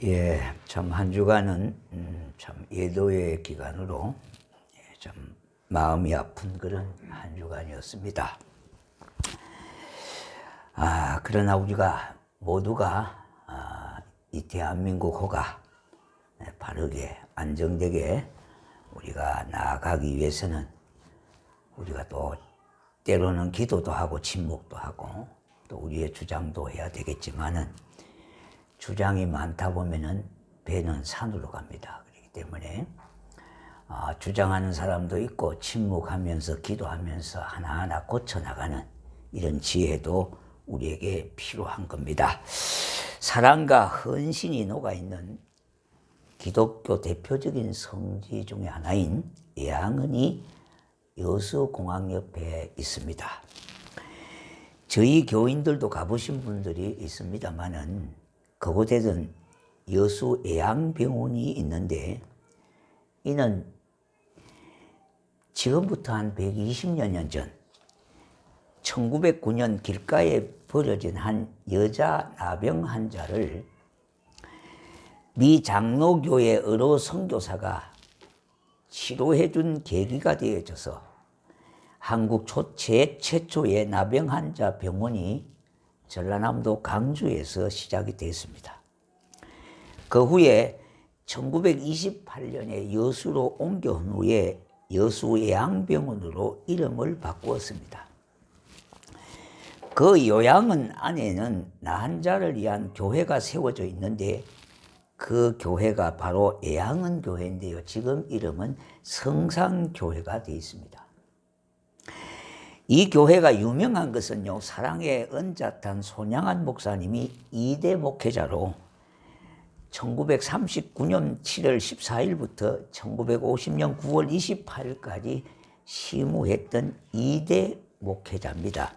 예, 참 한 주간은 참 예도의 기간으로 참 마음이 아픈 그런 한 주간이었습니다. 그러나 우리가 모두가 이 대한민국 호가 바르게 안정되게 우리가 나아가기 위해서는 우리가 또 때로는 기도도 하고 침묵도 하고 또 우리의 주장도 해야 되겠지만은 주장이 많다 보면은 배는 산으로 갑니다. 그렇기 때문에 주장하는 사람도 있고 침묵하면서 기도하면서 하나하나 고쳐나가는 이런 지혜도 우리에게 필요한 겁니다. 사랑과 헌신이 녹아있는 기독교 대표적인 성지 중에 하나인 예양은이 여수공항 옆에 있습니다. 저희 교인들도 가보신 분들이 있습니다만은 그곳에는 여수 예양병원이 있는데 이는 지금부터 한 120여 년 전 1909년 길가에 버려진 한 여자 나병 환자를 미 장로교회 의로 선교사가 치료해 준 계기가 되어져서 한국 최초의 나병 환자 병원이 전라남도 강주에서 시작이 됐습니다. 그 후에 1928년에 여수로 옮겨온 후에 여수예양병원으로 이름을 바꾸었습니다. 그 요양원 안에는 나환자를 위한 교회가 세워져 있는데 그 교회가 바로 예양은 교회인데요. 지금 이름은 성산교회가 되어 있습니다. 이 교회가 유명한 것은요, 사랑의 은잣한 손양한 목사님이 2대 목회자로 1939년 7월 14일부터 1950년 9월 28일까지 심우했던 2대 목회자입니다.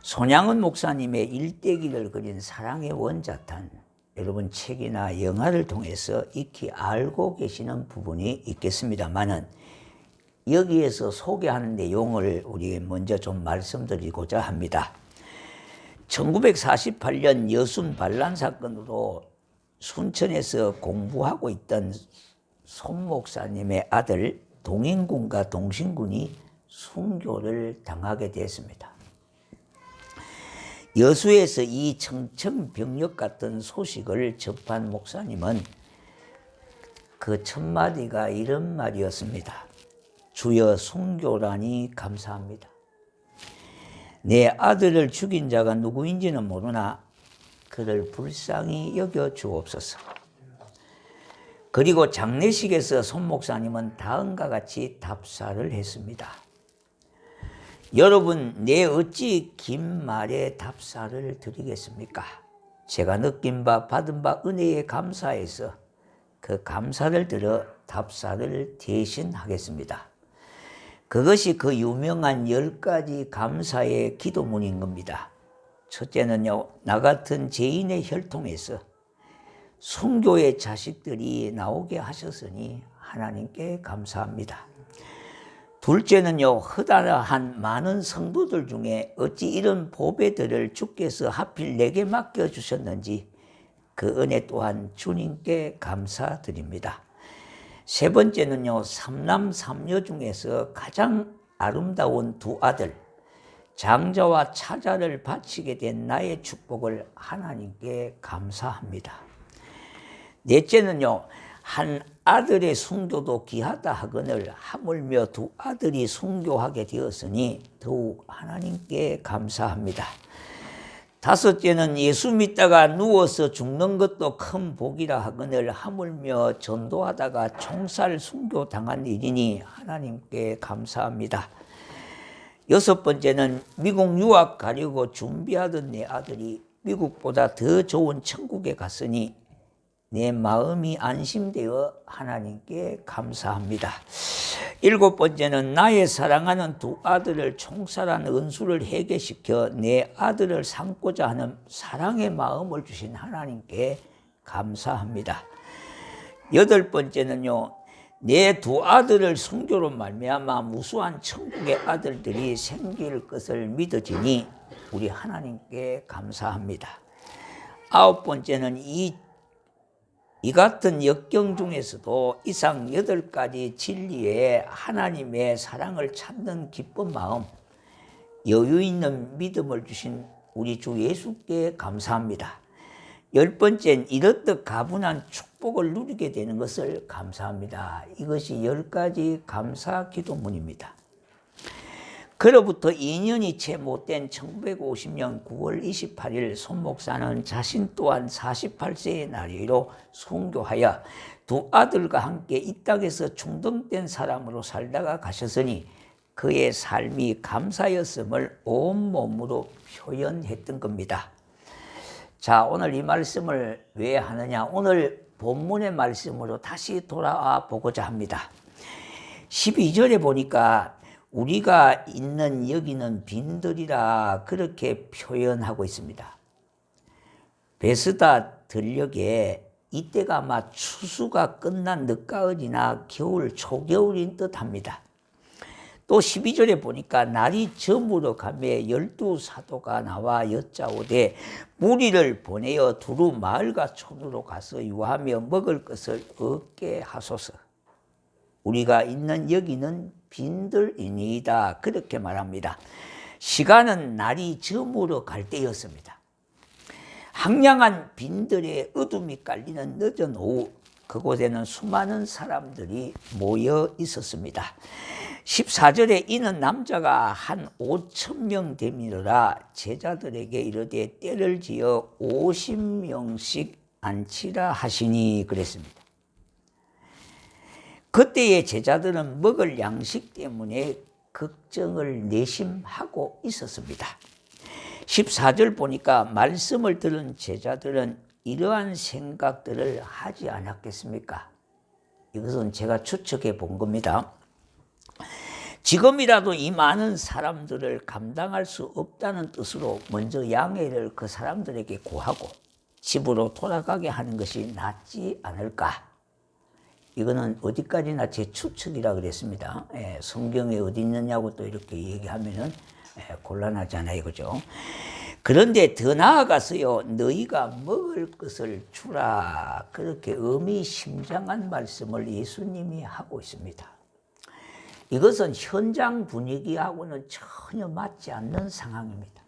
손양은 목사님의 일대기를 그린 사랑의 원자탄, 여러분 책이나 영화를 통해서 익히 알고 계시는 부분이 있겠습니다만은 여기에서 소개하는 내용을 우리 먼저 좀 말씀드리고자 합니다. 1948년 여순 반란 사건으로 순천에서 공부하고 있던 손 목사님의 아들 동인군과 동신군이 순교를 당하게 됐습니다. 여수에서 이 청천벽력 같은 소식을 접한 목사님은 그 첫마디가 이런 말이었습니다. 주여 순교라니 감사합니다. 내 아들을 죽인 자가 누구인지는 모르나 그를 불쌍히 여겨 주옵소서. 그리고 장례식에서 손 목사님은 다음과 같이 답사를 했습니다. 여러분, 내 어찌 긴 말에 답사를 드리겠습니까? 제가 느낀 바 받은 바 은혜에 감사해서 그 감사를 들어 답사를 대신하겠습니다. 그것이 그 유명한 10가지 감사의 기도문인 겁니다. 첫째는요, 나 같은 죄인의 혈통에서 순교의 자식들이 나오게 하셨으니 하나님께 감사합니다. 둘째는요, 허다한 많은 성도들 중에 어찌 이런 보배들을 주께서 하필 내게 맡겨주셨는지 그 은혜 또한 주님께 감사드립니다. 세 번째는요, 삼남 삼녀 중에서 가장 아름다운 두 아들 장자와 차자를 바치게 된 나의 축복을 하나님께 감사합니다. 넷째는요, 한 아들의 순교도 귀하다 하거늘 하물며 두 아들이 순교하게 되었으니 더욱 하나님께 감사합니다. 다섯째는 예수 믿다가 누워서 죽는 것도 큰 복이라 하거늘 하물며 전도하다가 총살 순교 당한 일이니 하나님께 감사합니다. 여섯 번째는 미국 유학 가려고 준비하던 내 아들이 미국보다 더 좋은 천국에 갔으니 내 마음이 안심되어 하나님께 감사합니다. 일곱 번째는 나의 사랑하는 두 아들을 총살한 은수를 해결시켜 내 아들을 삼고자 하는 사랑의 마음을 주신 하나님께 감사합니다. 여덟 번째는요, 내 두 아들을 순교로 말미암아 무수한 천국의 아들들이 생길 것을 믿어지니 우리 하나님께 감사합니다. 아홉 번째는 이 이 같은 역경 중에서도 이상 8가지 진리에 하나님의 사랑을 찾는 기쁜 마음, 여유 있는 믿음을 주신 우리 주 예수께 감사합니다. 10번째는 이렇듯 가분한 축복을 누리게 되는 것을 감사합니다. 이것이 10가지 감사 기도문입니다. 그로부터 2년이 채 못된 1950년 9월 28일 손 목사는 자신 또한 48세의 나이로 순교하여 두 아들과 함께 이 땅에서 중동된 사람으로 살다가 가셨으니 그의 삶이 감사였음을 온몸으로 표현했던 겁니다. 자, 오늘 이 말씀을 왜 하느냐? 오늘 본문의 말씀으로 다시 돌아와 보고자 합니다. 12절에 보니까 우리가 있는 여기는 빈들이라 그렇게 표현하고 있습니다. 베스다 들녘에 이때가 아마 추수가 끝난 늦가을이나 겨울 초겨울인 듯합니다. 또 12절에 보니까 날이 저물어 가매 12사도가 나와 여짜오되 무리를 보내어 두루 마을과 촌으로 가서 유하며 먹을 것을 얻게 하소서. 우리가 있는 여기는 빈들이니이다 그렇게 말합니다. 시간은 날이 저물어 갈 때였습니다. 황량한 빈들에 어둠이 깔리는 늦은 오후, 그곳에는 수많은 사람들이 모여 있었습니다. 14절에 이는 남자가 한 5,000명 되미노라 제자들에게 이르되 때를 지어 50명씩 앉히라 하시니 그랬습니다. 그때의 제자들은 먹을 양식 때문에 걱정을 내심하고 있었습니다. 14절 보니까 말씀을 들은 제자들은 이러한 생각들을 하지 않았겠습니까? 이것은 제가 추측해 본 겁니다. 지금이라도 이 많은 사람들을 감당할 수 없다는 뜻으로 먼저 양해를 그 사람들에게 구하고 집으로 돌아가게 하는 것이 낫지 않을까? 이거는 어디까지나 제 추측이라 그랬습니다. 성경에 어디 있느냐고 또 이렇게 얘기하면은 곤란하잖아요, 그죠? 그런데 더 나아가서요, 너희가 먹을 것을 주라. 그렇게 의미심장한 말씀을 예수님이 하고 있습니다. 이것은 현장 분위기하고는 전혀 맞지 않는 상황입니다.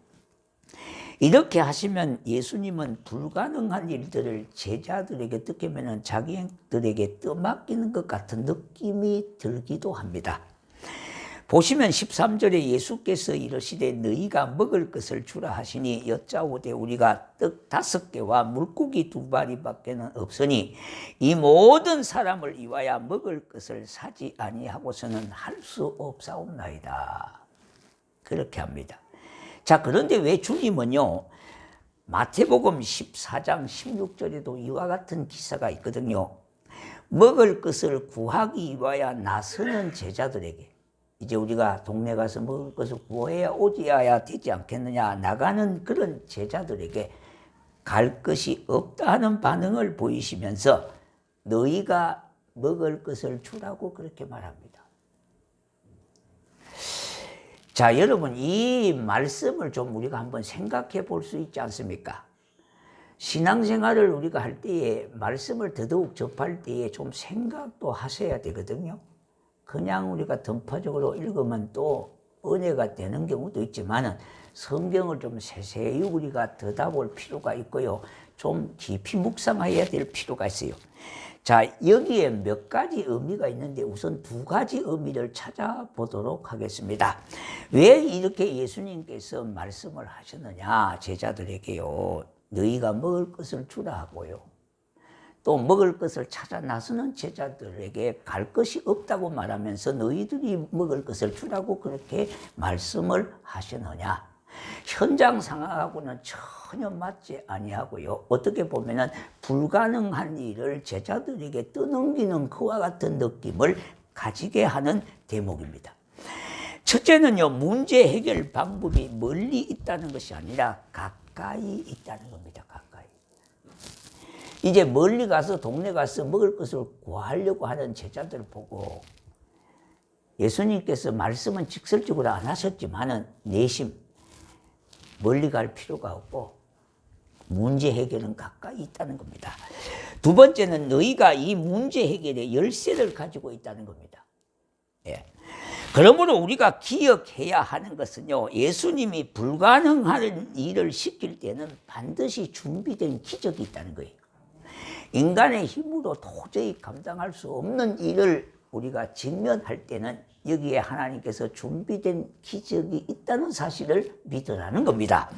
이렇게 하시면 예수님은 불가능한 일들을 제자들에게 듣기면 자기들에게 떠맡기는 것 같은 느낌이 들기도 합니다. 보시면 13절에 예수께서 이르시되 너희가 먹을 것을 주라 하시니 여짜오되 우리가 떡 5개와 물고기 2마리밖에는 없으니 이 모든 사람을 위하여 먹을 것을 사지 아니하고서는 할 수 없사옵나이다. 그렇게 합니다. 자, 그런데 왜 주님은요, 마태복음 14장 16절에도 이와 같은 기사가 있거든요. 먹을 것을 구하기 위하여 나서는 제자들에게, 이제 우리가 동네 가서 먹을 것을 구해야 오지야 되지 않겠느냐 나가는 그런 제자들에게 갈 것이 없다 하는 반응을 보이시면서 너희가 먹을 것을 주라고 그렇게 말합니다. 자, 여러분, 이 말씀을 좀 우리가 한번 생각해 볼 수 있지 않습니까? 신앙생활을 우리가 할 때에 말씀을 더더욱 접할 때에 좀 생각도 하셔야 되거든요. 그냥 우리가 던파적으로 읽으면 또 은혜가 되는 경우도 있지만은 성경을 좀 세세히 우리가 들여다볼 필요가 있고요. 좀 깊이 묵상해야 될 필요가 있어요. 자, 여기에 몇 가지 의미가 있는데 우선 2가지 의미를 찾아보도록 하겠습니다. 왜 이렇게 예수님께서 말씀을 하셨느냐, 제자들에게요. 너희가 먹을 것을 주라 하고요. 또 먹을 것을 찾아 나서는 제자들에게 갈 것이 없다고 말하면서 너희들이 먹을 것을 주라고 그렇게 말씀을 하시느냐. 현장 상황하고는 전혀 맞지 아니하고요. 어떻게 보면은 불가능한 일을 제자들에게 떠넘기는 그와 같은 느낌을 가지게 하는 대목입니다. 첫째는요, 문제 해결 방법이 멀리 있다는 것이 아니라 가까이 있다는 겁니다. 가까이. 이제 멀리 가서 동네 가서 먹을 것을 구하려고 하는 제자들을 보고 예수님께서 말씀은 직설적으로 안 하셨지만은 내심 멀리 갈 필요가 없고 문제 해결은 가까이 있다는 겁니다. 두 번째는 너희가 이 문제 해결의 열쇠를 가지고 있다는 겁니다. 예. 그러므로 우리가 기억해야 하는 것은요, 예수님이 불가능한 일을 시킬 때는 반드시 준비된 기적이 있다는 거예요. 인간의 힘으로 도저히 감당할 수 없는 일을 우리가 직면할 때는 여기에 하나님께서 준비된 기적이 있다는 사실을 믿으라는 겁니다.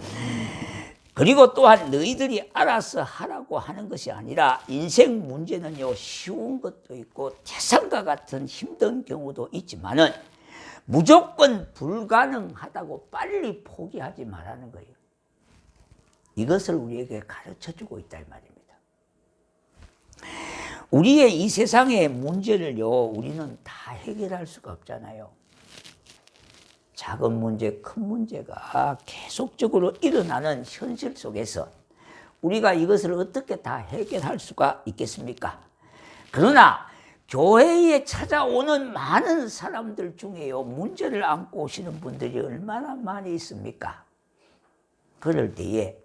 그리고 또한 너희들이 알아서 하라고 하는 것이 아니라 인생 문제는요, 쉬운 것도 있고 태산과 같은 힘든 경우도 있지만은 무조건 불가능하다고 빨리 포기하지 말라는 거예요. 이것을 우리에게 가르쳐주고 있다 이 말입니다. 우리의 이 세상의 문제를요, 우리는 다 해결할 수가 없잖아요. 작은 문제, 큰 문제가 계속적으로 일어나는 현실 속에서 우리가 이것을 어떻게 다 해결할 수가 있겠습니까? 그러나 교회에 찾아오는 많은 사람들 중에요, 문제를 안고 오시는 분들이 얼마나 많이 있습니까? 그럴 때에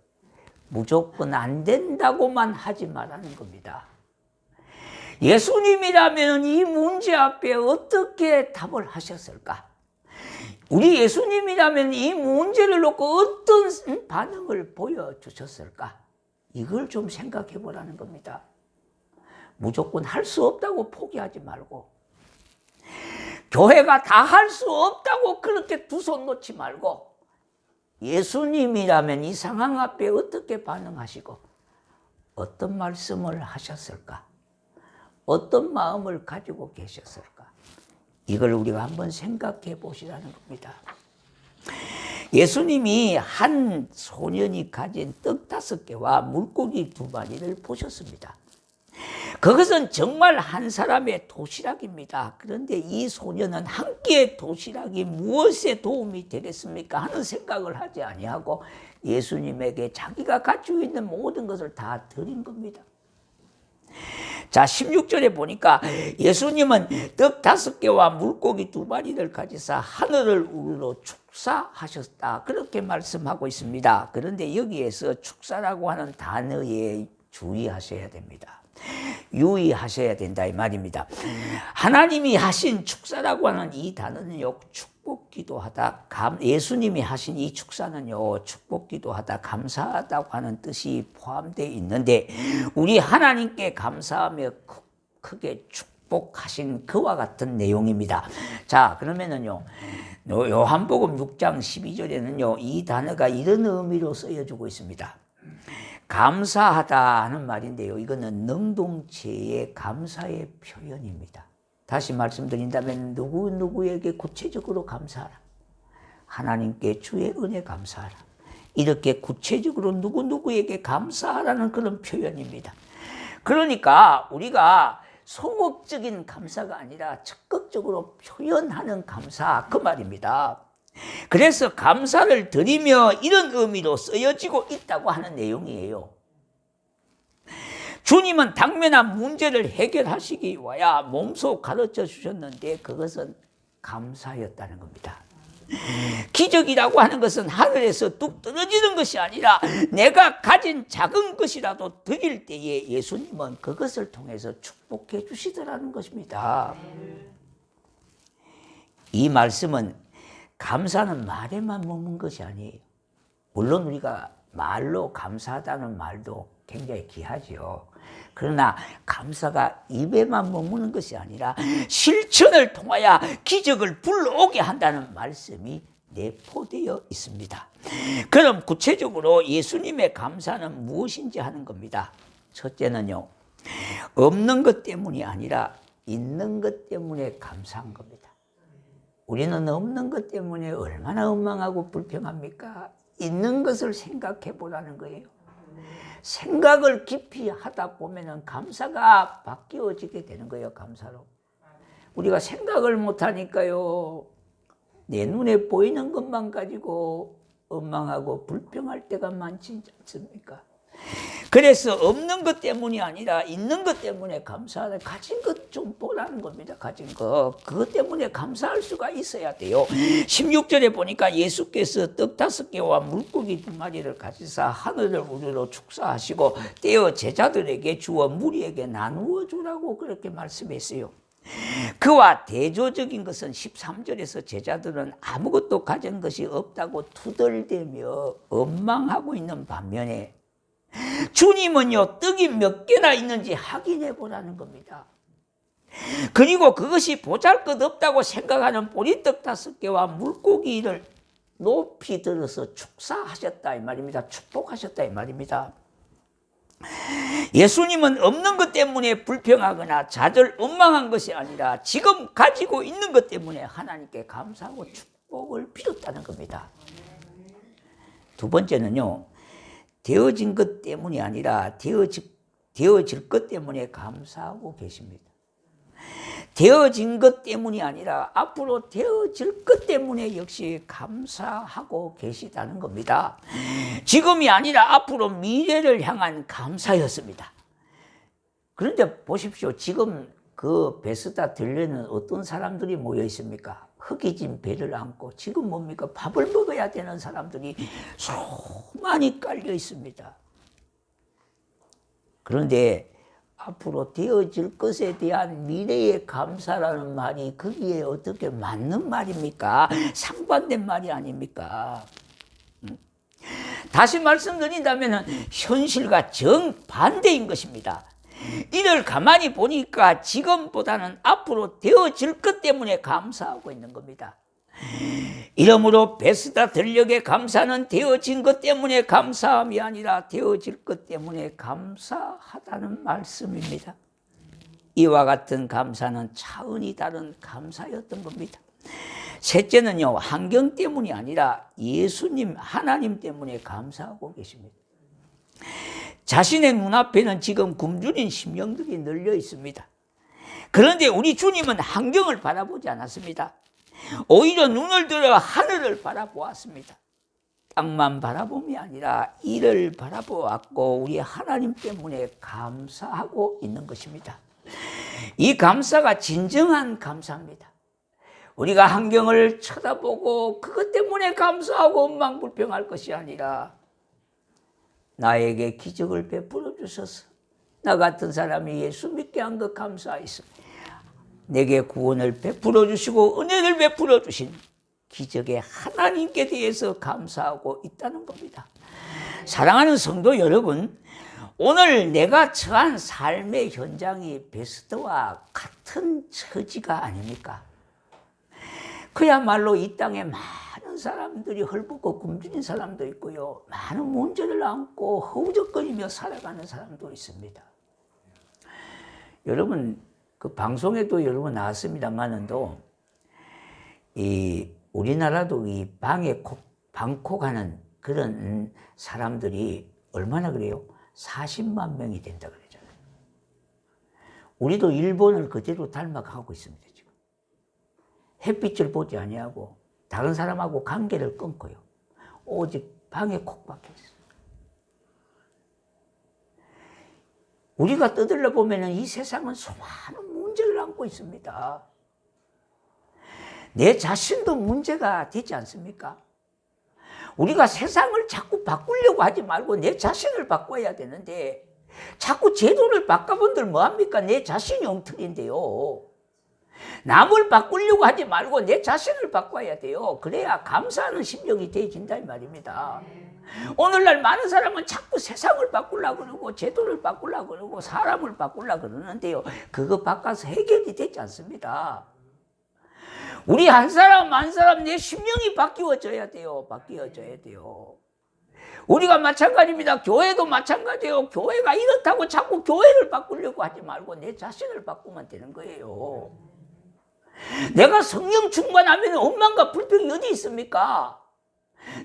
무조건 안 된다고만 하지 말라는 겁니다. 예수님이라면 이 문제 앞에 어떻게 답을 하셨을까? 우리 예수님이라면 이 문제를 놓고 어떤 반응을 보여주셨을까? 이걸 좀 생각해 보라는 겁니다. 무조건 할 수 없다고 포기하지 말고, 교회가 다 할 수 없다고 그렇게 두 손 놓지 말고, 예수님이라면 이 상황 앞에 어떻게 반응하시고 어떤 말씀을 하셨을까? 어떤 마음을 가지고 계셨을까? 이걸 우리가 한번 생각해 보시라는 겁니다. 예수님이 한 소년이 가진 떡 5개와 물고기 2마리를 보셨습니다. 그것은 정말 한 사람의 도시락입니다. 그런데 이 소년은 한 끼의 도시락이 무엇에 도움이 되겠습니까 하는 생각을 하지 아니하고 예수님에게 자기가 가지고 있는 모든 것을 다 드린 겁니다. 자, 16절에 보니까 예수님은 떡 5개와 물고기 2마리를 가지사 하늘을 우러러 축사하셨다, 그렇게 말씀하고 있습니다. 그런데 여기에서 축사라고 하는 단어에 주의하셔야 됩니다. 유의하셔야 된다 이 말입니다. 하나님이 하신 축사라고 하는 이 단어는요, 축복 기도하다, 예수님이 하신 이 축사는요, 축복 기도하다, 감사하다고 하는 뜻이 포함되어 있는데, 우리 하나님께 감사하며 크게 축복하신 그와 같은 내용입니다. 자, 그러면은요, 요한복음 6장 12절에는요, 이 단어가 이런 의미로 쓰여지고 있습니다. 감사하다 하는 말인데요, 이거는 능동체의 감사의 표현입니다. 다시 말씀드린다면 누구에게 구체적으로 감사하라. 하나님께 주의 은혜 감사하라. 이렇게 구체적으로 누구에게 감사하라는 그런 표현입니다. 그러니까 우리가 소극적인 감사가 아니라 적극적으로 표현하는 감사, 그 말입니다. 그래서 감사를 드리며 이런 의미로 쓰여지고 있다고 하는 내용이에요. 주님은 당면한 문제를 해결하시기 위하여 몸소 가르쳐 주셨는데 그것은 감사였다는 겁니다. 기적이라고 하는 것은 하늘에서 뚝 떨어지는 것이 아니라 내가 가진 작은 것이라도 드릴 때에 예수님은 그것을 통해서 축복해 주시더라는 것입니다. 이 말씀은 감사는 말에만 머문 것이 아니에요. 물론 우리가 말로 감사하다는 말도 굉장히 귀하죠. 그러나 감사가 입에만 머무는 것이 아니라 실천을 통하여 기적을 불러오게 한다는 말씀이 내포되어 있습니다. 그럼 구체적으로 예수님의 감사는 무엇인지 하는 겁니다. 첫째는요, 없는 것 때문이 아니라 있는 것 때문에 감사한 겁니다. 우리는 없는 것 때문에 얼마나 원망하고 불평합니까? 있는 것을 생각해 보라는 거예요. 생각을 깊이 하다 보면 감사가 바뀌어지게 되는 거예요. 감사로. 우리가 생각을 못하니까요, 내 눈에 보이는 것만 가지고 원망하고 불평할 때가 많지 않습니까? 그래서 없는 것 때문이 아니라 있는 것 때문에 감사하다. 가진 것 좀 보라는 겁니다. 가진 것. 그것 때문에 감사할 수가 있어야 돼요. 16절에 보니까 예수께서 떡 5개와 물고기 2마리를 가지사 하늘을 우러러 축사하시고 떼어 제자들에게 주어 무리에게 나누어 주라고 그렇게 말씀했어요. 그와 대조적인 것은 13절에서 제자들은 아무것도 가진 것이 없다고 투덜대며 원망하고 있는 반면에 주님은요, 떡이 몇 개나 있는지 확인해 보라는 겁니다. 그리고 그것이 보잘것없다고 생각하는 보리떡 5개와 물고기를 높이 들어서 축사하셨다 이 말입니다. 축복하셨다 이 말입니다. 예수님은 없는 것 때문에 불평하거나 좌절 원망한 것이 아니라 지금 가지고 있는 것 때문에 하나님께 감사하고 축복을 빌었다는 겁니다. 두 번째는요, 되어진 것 때문이 아니라 되어질 것 때문에 감사하고 계십니다. 되어진 것 때문이 아니라 앞으로 되어질 것 때문에 역시 감사하고 계시다는 겁니다. 지금이 아니라 앞으로 미래를 향한 감사였습니다. 그런데 보십시오. 지금 그 베스다 들레는 어떤 사람들이 모여 있습니까? 흙이 배를 안고 지금 뭡니까? 밥을 먹어야 되는 사람들이 수많이 깔려 있습니다. 그런데 앞으로 되어질 것에 대한 미래의 감사라는 말이 거기에 어떻게 맞는 말입니까? 상반된 말이 아닙니까? 다시 말씀드린다면 현실과 정반대인 것입니다. 이를 가만히 보니까 지금보다는 앞으로 되어질 것 때문에 감사하고 있는 겁니다. 이러므로 베스다 들녘의 감사는 되어진 것 때문에 감사함이 아니라 되어질 것 때문에 감사하다는 말씀입니다. 이와 같은 감사는 차원이 다른 감사였던 겁니다. 셋째는요, 환경 때문이 아니라 예수님, 하나님 때문에 감사하고 계십니다. 자신의 눈앞에는 지금 굶주린 심령들이 널려 있습니다. 그런데 우리 주님은 환경을 바라보지 않았습니다. 오히려 눈을 들어 하늘을 바라보았습니다. 땅만 바라봄이 아니라 이를 바라보았고 우리 하나님 때문에 감사하고 있는 것입니다. 이 감사가 진정한 감사입니다. 우리가 환경을 쳐다보고 그것 때문에 감사하고 원망불평할 것이 아니라 나에게 기적을 베풀어 주셔서 나 같은 사람이 예수 믿게 한 것 감사하였습니다. 내게 구원을 베풀어 주시고 은혜를 베풀어 주신 기적의 하나님께 대해서 감사하고 있다는 겁니다. 사랑하는 성도 여러분, 오늘 내가 처한 삶의 현장이 베스트와 같은 처지가 아닙니까? 그야말로 이 땅에 많은 사람들이 헐벗고 굶주린 사람도 있고요, 많은 문제를 안고 허우적거리며 살아가는 사람도 있습니다. 여러분, 그 방송에도 여러 번 나왔습니다만은도 이 우리나라도 이 방콕하는 그런 사람들이 얼마나 그래요? 40만 명이 된다 그러잖아요. 우리도 일본을 그대로 닮아가고 있습니다. 지금 햇빛을 보지 아니하고 다른 사람하고 관계를 끊고요, 오직 방에 콕 박혀 있어요. 우리가 떠들러 보면은 이 세상은 수많은 문제를 안고 있습니다. 내 자신도 문제가 되지 않습니까? 우리가 세상을 자꾸 바꾸려고 하지 말고 내 자신을 바꿔야 되는데 자꾸 제도를 바꿔본들 뭐합니까? 내 자신이 엉터리인데요. 남을 바꾸려고 하지 말고 내 자신을 바꿔야 돼요. 그래야 감사하는 심령이 되어진다 이 말입니다. 오늘날 많은 사람은 자꾸 세상을 바꾸려고 그러고 제도를 바꾸려고 그러고 사람을 바꾸려고 그러는데요, 그거 바꿔서 해결이 되지 않습니다. 우리 한 사람 한 사람 내 심령이 바뀌어져야 돼요. 바뀌어져야 돼요. 우리가 마찬가지입니다. 교회도 마찬가지예요. 교회가 이렇다고 자꾸 교회를 바꾸려고 하지 말고 내 자신을 바꾸면 되는 거예요. 내가 성령 충만하면 원망과 불평이 어디 있습니까?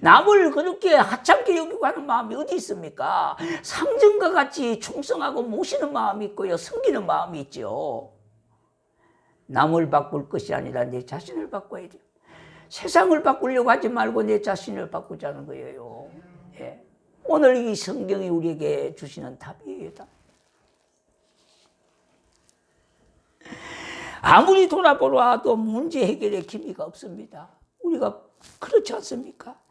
남을 그렇게 하찮게 여기고 하는 마음이 어디 있습니까? 상전과 같이 충성하고 모시는 마음이 있고요, 섬기는 마음이 있죠. 남을 바꿀 것이 아니라 내 자신을 바꿔야 돼요. 세상을 바꾸려고 하지 말고 내 자신을 바꾸자는 거예요. 예. 오늘 이 성경이 우리에게 주시는 답이에요. 답. 아무리 돌아보아도 문제 해결의 기미가 없습니다. 우리가 그렇지 않습니까?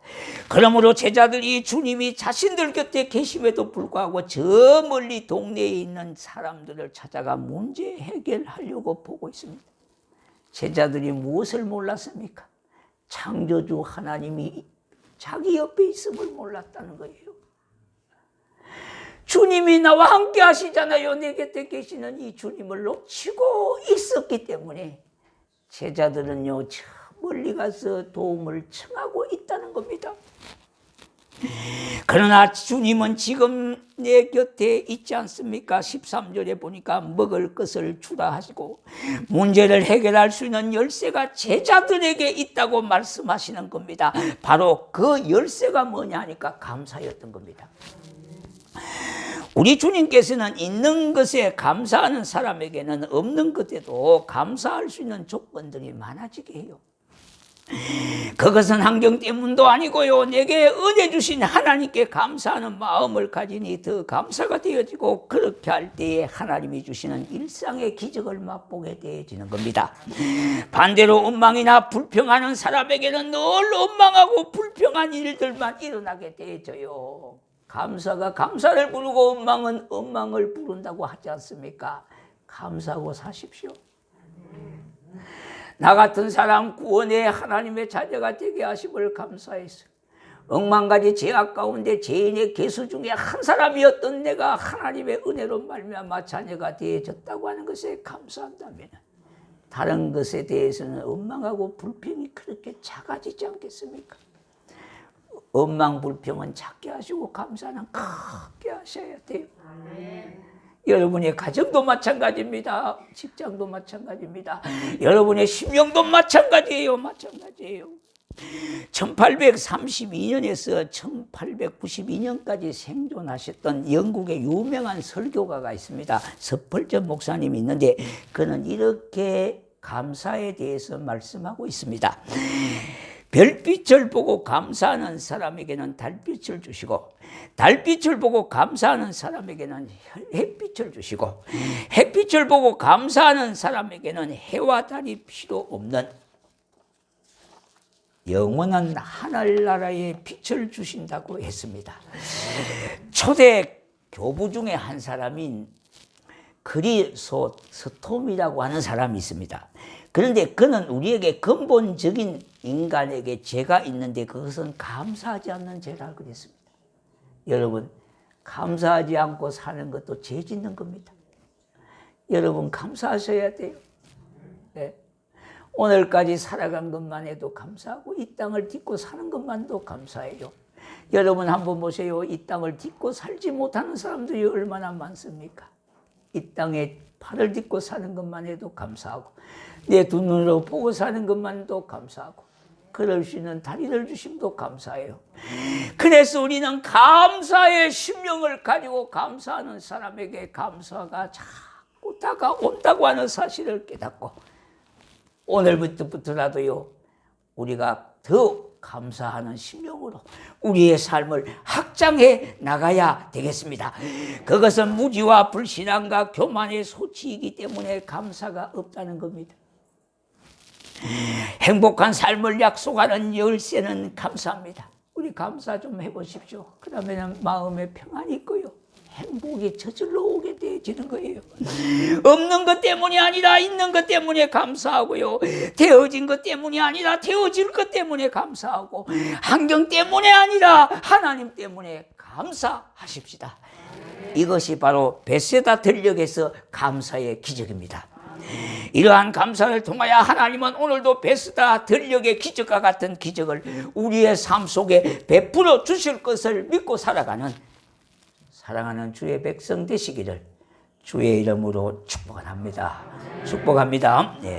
그러므로 제자들이 주님이 자신들 곁에 계심에도 불구하고 저 멀리 동네에 있는 사람들을 찾아가 문제 해결하려고 보고 있습니다. 제자들이 무엇을 몰랐습니까? 창조주 하나님이 자기 옆에 있음을 몰랐다는 거예요. 주님이 나와 함께 하시잖아요. 내 곁에 계시는 이 주님을 놓치고 있었기 때문에 제자들은요, 저 멀리 가서 도움을 청하고 있다는 겁니다. 그러나 주님은 지금 내 곁에 있지 않습니까? 13절에 보니까 먹을 것을 주라 하시고 문제를 해결할 수 있는 열쇠가 제자들에게 있다고 말씀하시는 겁니다. 바로 그 열쇠가 뭐냐 하니까 감사였던 겁니다. 우리 주님께서는 있는 것에 감사하는 사람에게는 없는 것에도 감사할 수 있는 조건들이 많아지게 해요. 그것은 환경 때문도 아니고요. 내게 은혜 주신 하나님께 감사하는 마음을 가지니 더 감사가 되어지고, 그렇게 할 때에 하나님이 주시는 일상의 기적을 맛보게 되어지는 겁니다. 반대로 원망이나 불평하는 사람에게는 늘 원망하고 불평한 일들만 일어나게 되어져요. 감사가 감사를 부르고 원망은 원망을 부른다고 하지 않습니까? 감사하고 사십시오. 나 같은 사람 구원의 하나님의 자녀가 되게 하심을 감사해서 억만가지 죄악 가운데 죄인의 개수 중에 한 사람이었던 내가 하나님의 은혜로 말미암아 자녀가 되어졌다고 하는 것에 감사한다면 다른 것에 대해서는 원망하고 불평이 그렇게 작아지지 않겠습니까? 원망 불평은 작게 하시고 감사는 크게 하셔야 돼요. 여러분의 가정도 마찬가지입니다. 직장도 마찬가지입니다. 여러분의 심령도 마찬가지예요. 마찬가지예요. 1832년에서 1892년까지 생존하셨던 영국의 유명한 설교가가 있습니다. 서펄전 목사님이 있는데 그는 이렇게 감사에 대해서 말씀하고 있습니다. 별빛을 보고 감사하는 사람에게는 달빛을 주시고, 달빛을 보고 감사하는 사람에게는 햇빛을 주시고, 햇빛을 보고 감사하는 사람에게는 해와 달이 필요 없는 영원한 하늘나라의 빛을 주신다고 했습니다. 초대 교부 중에 한 사람인 크리소스톰이라고 하는 사람이 있습니다. 그런데 그는 우리에게 근본적인 인간에게 죄가 있는데 그것은 감사하지 않는 죄라고 그랬습니다. 여러분, 감사하지 않고 사는 것도 죄 짓는 겁니다. 여러분, 감사하셔야 돼요. 네. 오늘까지 살아간 것만 해도 감사하고 이 땅을 딛고 사는 것만도 감사해요. 여러분 한번 보세요. 이 땅을 딛고 살지 못하는 사람들이 얼마나 많습니까? 이 땅에 팔을 딛고 사는 것만 해도 감사하고 내 두 눈으로 보고 사는 것만도 감사하고 걸을 수 있는 다리를 주심도 감사해요. 그래서 우리는 감사의 심령을 가지고 감사하는 사람에게 감사가 자꾸 다가온다고 하는 사실을 깨닫고 오늘부터라도요 우리가 더 감사하는 심령으로 우리의 삶을 확장해 나가야 되겠습니다. 그것은 무지와 불신앙과 교만의 소치이기 때문에 감사가 없다는 겁니다. 행복한 삶을 약속하는 열쇠는 감사합니다. 우리 감사 좀 해보십시오. 그러면 마음에 평안이 있고요 행복이 저절로 오게 되어지는 거예요. 없는 것 때문이 아니라 있는 것 때문에 감사하고요. 되어진 것 때문이 아니라 되어질 것 때문에 감사하고 환경 때문에 아니라 하나님 때문에 감사하십시다. 이것이 바로 베세다 들녘에서 감사의 기적입니다. 이러한 감사를 통하여 하나님은 오늘도 베세다 들녘의 기적과 같은 기적을 우리의 삶 속에 베풀어 주실 것을 믿고 살아가는 사랑하는 주의 백성 되시기를 주의 이름으로 축복합니다. 축복합니다. 네.